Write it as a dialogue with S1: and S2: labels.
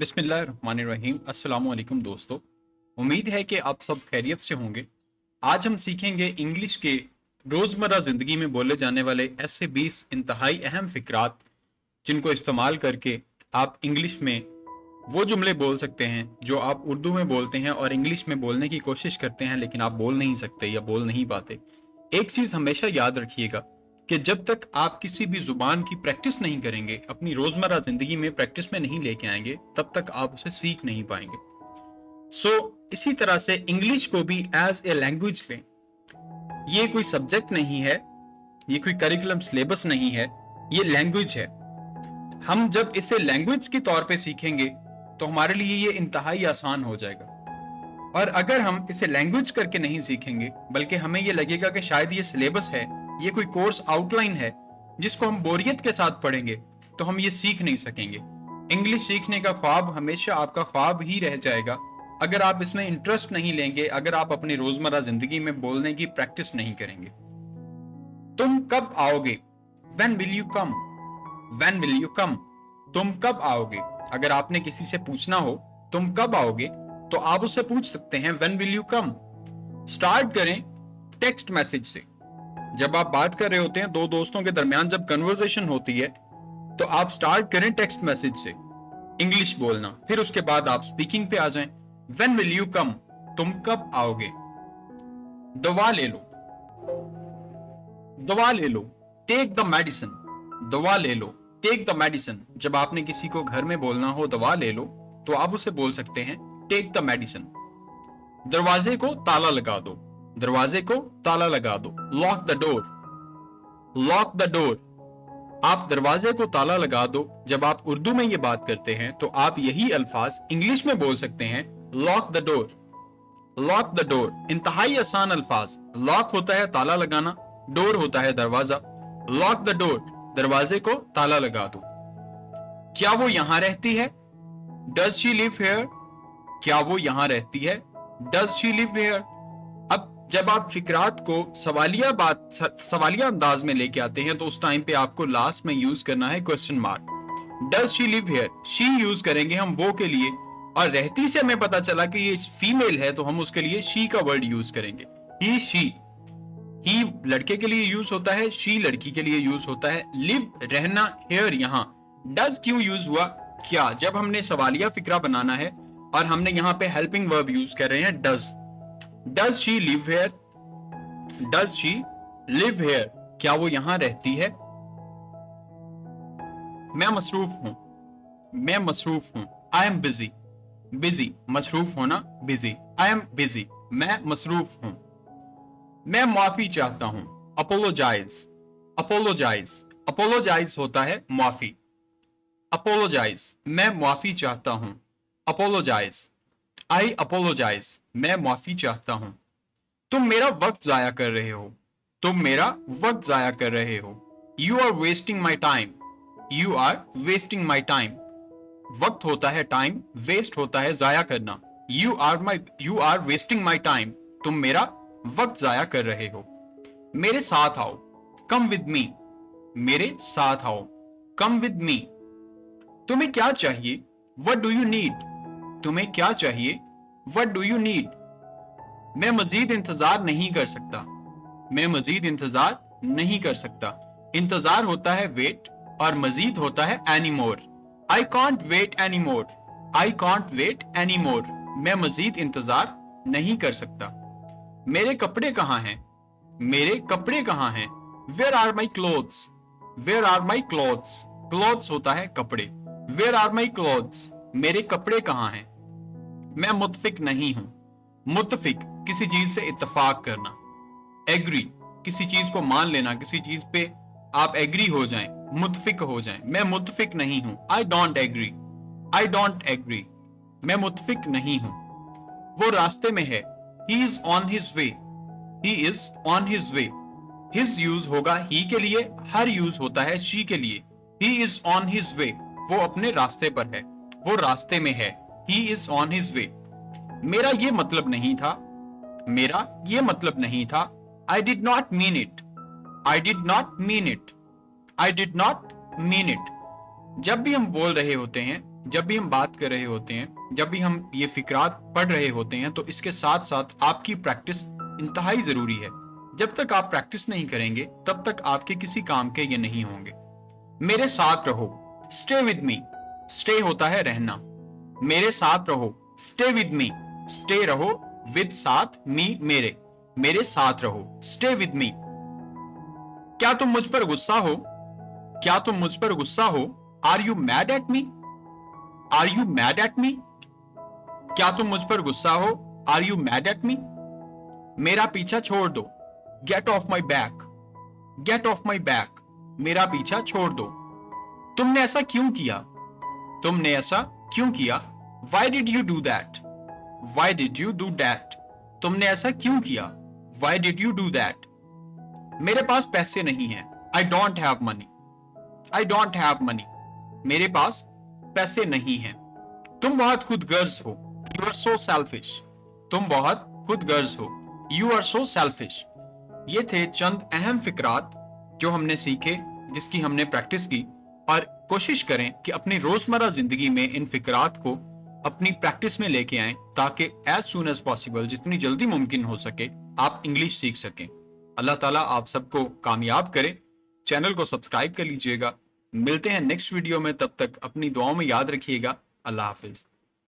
S1: बिस्मिल्लाहिर्रहमानिर्रहीम। अस्सलामुअलैकुम दोस्तों, उम्मीद है कि आप सब खैरियत से होंगे। आज हम सीखेंगे इंग्लिश के रोज़मर्रा ज़िंदगी में बोले जाने वाले ऐसे 20 इंतहाई अहम फ़िक्रात जिनको इस्तेमाल करके आप इंग्लिश में वो जुमले बोल सकते हैं जो आप उर्दू में बोलते हैं और इंग्लिश में बोलने की कोशिश करते हैं लेकिन आप बोल नहीं सकते या बोल नहीं पाते। एक चीज़ हमेशा याद रखिएगा कि जब तक आप किसी भी जुबान की प्रैक्टिस नहीं करेंगे, अपनी रोजमर्रा जिंदगी में प्रैक्टिस में नहीं लेके आएंगे, तब तक आप उसे सीख नहीं पाएंगे। इसी तरह से इंग्लिश को भी एज ए लैंग्वेज लें। ये कोई सब्जेक्ट नहीं है, ये कोई करिकुलम सिलेबस नहीं है, ये लैंग्वेज है। हम जब इसे लैंग्वेज के तौर पे सीखेंगे तो हमारे लिए ये इंतहाई आसान हो जाएगा। और अगर हम इसे लैंग्वेज करके नहीं सीखेंगे बल्कि हमें ये लगेगा कि शायद ये सिलेबस है, ये कोई कोर्स आउटलाइन है जिसको हम बोरियत के साथ पढ़ेंगे, तो हम ये सीख नहीं सकेंगे। इंग्लिश सीखने का ख्वाब हमेशा आपका ख्वाब ही रह जाएगा अगर आप इसमें इंटरेस्ट नहीं लेंगे, अगर आप अपनी रोजमर्रा जिंदगी में बोलने की प्रैक्टिस नहीं करेंगे। तुम कब आओगे? When will you come? When will you come? तुम कब आओगे? अगर आपने किसी से पूछना हो तुम कब आओगे, तो आप उससे पूछ सकते हैं When will you come? Start करें टेक्स्ट मैसेज से। जब आप बात कर रहे होते हैं, दो दोस्तों के दरमियान जब कन्वर्सेशन होती है, तो आप स्टार्ट करें टेक्स्ट मैसेज से इंग्लिश बोलना, फिर उसके बाद आप स्पीकिंग पे आ जाएं। When will you come? तुम कब आओगे? दवा ले लो, दवा ले लो, टेक द मेडिसिन। दवा ले लो, टेक द मेडिसिन। जब आपने किसी को घर में बोलना हो दवा ले लो, तो आप उसे बोल सकते हैं टेक द मेडिसिन। दरवाजे को ताला लगा दो, दरवाजे को ताला लगा दो। Lock the door, lock the door. आप दरवाजे को ताला लगा दो। जब आप उर्दू में ये बात करते हैं तो आप यही अल्फाज इंग्लिश में बोल सकते हैं lock the door, lock the door. इंतहाई आसान अल्फाज। लॉक होता है ताला लगाना, डोर होता है दरवाजा। लॉक द डोर, दरवाजे को ताला लगा दो। क्या वो यहां रहती है? Does she live here? क्या वो यहां रहती है? Does she live here? अब जब आप फिक्रात को सवालिया अंदाज में लेके आते हैं तो उस टाइम पे आपको लास्ट में यूज करना है question mark. Does she live here, she use करेंगे हम वो के लिए, और रहती से हमें पता चला कि ये फीमेल है तो हम उसके लिए शी का वर्ड यूज करेंगे। ही, शी। ही लड़के के लिए यूज होता है, शी लड़की के लिए यूज होता है। लिव रहना, हेयर यहां। डज क्यों यूज हुआ? क्या। जब हमने सवालिया फिक्रा बनाना है और हमने यहां पे हेल्पिंग वर्ब यूज कर रहे हैं does. Does she live here? Does she live here? क्या वो यहां रहती है? मैं मसरूफ हूं, मैं मसरूफ हूं। आई एम बिजी, बिजी मसरूफ होना, बिजी। आई एम बिजी, मैं मसरूफ हूं। मैं माफी चाहता हूं, अपोलोजाइज, अपोलोजाइज। अपोलोजाइज होता है माफी, अपोलोजाइज। मैं माफी चाहता हूं, अपोलोजाइज। आई अपोलोजाइज, मैं माफी चाहता हूं। तुम मेरा वक्त जाया कर रहे हो, तुम मेरा वक्त जाया कर रहे हो। You are wasting my time, you are wasting my time. वक्त होता है टाइम, वेस्ट होता है जाया करना। You are wasting my time, तुम मेरा वक्त जाया कर रहे हो। मेरे साथ आओ, कम विद मी, मेरे साथ आओ, कम विद मी। तुम्हें क्या चाहिए? What do you need? तुम्हें क्या चाहिए? What do you need? मैं मजीद इंतजार नहीं कर सकता, मैं मजीद इंतजार नहीं कर सकता। इंतजार होता है वेट और मजीद होता है any more. I can't wait any more, I can't wait any more. मैं मजीद इंतजार नहीं कर सकता। मेरे कपड़े कहाँ हैं? मेरे कपड़े कहाँ हैं? Where are my clothes, where are my clothes. Clothes होता है कपड़े। वेयर आर माई क्लोथ्स, मेरे कपड़े कहाँ हैं? मैं मुत्फिक नहीं हूं। मुत्फिक किसी चीज से इत्तेफाक करना। एग्री किसी चीज को मान लेना, किसी चीज पे आप एग्री हो जाएं, मुत्फिक हो जाएं। मैं मुत्फिक नहीं हूं। I don't agree, I don't agree. मैं मुत्फिक नहीं हूं। वो रास्ते में है, he is on his way, he is on his way. His use होगा ही के लिए, हर यूज होता है शी के लिए। ही इज ऑन हिज वे, वो अपने रास्ते पर है, वो रास्ते में है। ही इज ऑन हिज वे। मेरा ये मतलब नहीं था, मेरा ये मतलब नहीं था। I did not mean it, I did not mean it, I did not mean it. जब भी हम बोल रहे होते हैं जब भी हम बात कर रहे होते हैं, जब भी हम ये फिक्रात पढ़ रहे होते हैं, तो इसके साथ साथ आपकी प्रैक्टिस इंतहाई जरूरी है। जब तक आप प्रैक्टिस नहीं करेंगे तब तक आपके किसी काम के ये नहीं होंगे। मेरे साथ रहो, स्टे विद मी। स्टे होता है रहना। मेरे साथ रहो, स्टे विद मी। स्टे रहो, विद साथ, मी मेरे। मेरे साथ रहो, स्टे विद मी। क्या तुम मुझ पर गुस्सा हो? क्या तुम मुझ पर गुस्सा हो? Are you mad at me? Are you mad at me? क्या तुम मुझ पर गुस्सा हो? Are you mad at me? मेरा पीछा छोड़ दो, get off my back. Get off my back. मेरा पीछा छोड़ दो। तुमने ऐसा क्यों किया? तुमने ऐसा क्यों किया? Why did you do that? Why did you do that? तुमने ऐसा क्यों किया? Why did you do that? मेरे पास पैसे नहीं हैं। I don't have money. I don't have money. मेरे पास पैसे नहीं हैं। तुम बहुत खुदगर्ज हो। You are so selfish. तुम बहुत खुदगर्ज हो। You are so selfish. ये थे चंद अहम फिक्रात जो हमने सीखे, जिसकी हमने प्रैक्टिस की। और कोशिश करें कि अपनी रोजमर्रा जिंदगी में इन फिक्रात को अपनी प्रैक्टिस में लेके आएं, ताकि एज सुन एज पॉसिबल, जितनी जल्दी मुमकिन हो सके, आप इंग्लिश सीख सकें। अल्लाह ताला आप सबको कामयाब करे। चैनल को सब्सक्राइब कर लीजिएगा। मिलते हैं नेक्स्ट वीडियो में, तब तक अपनी दुआओं में याद रखिएगा। अल्लाह हाफिज।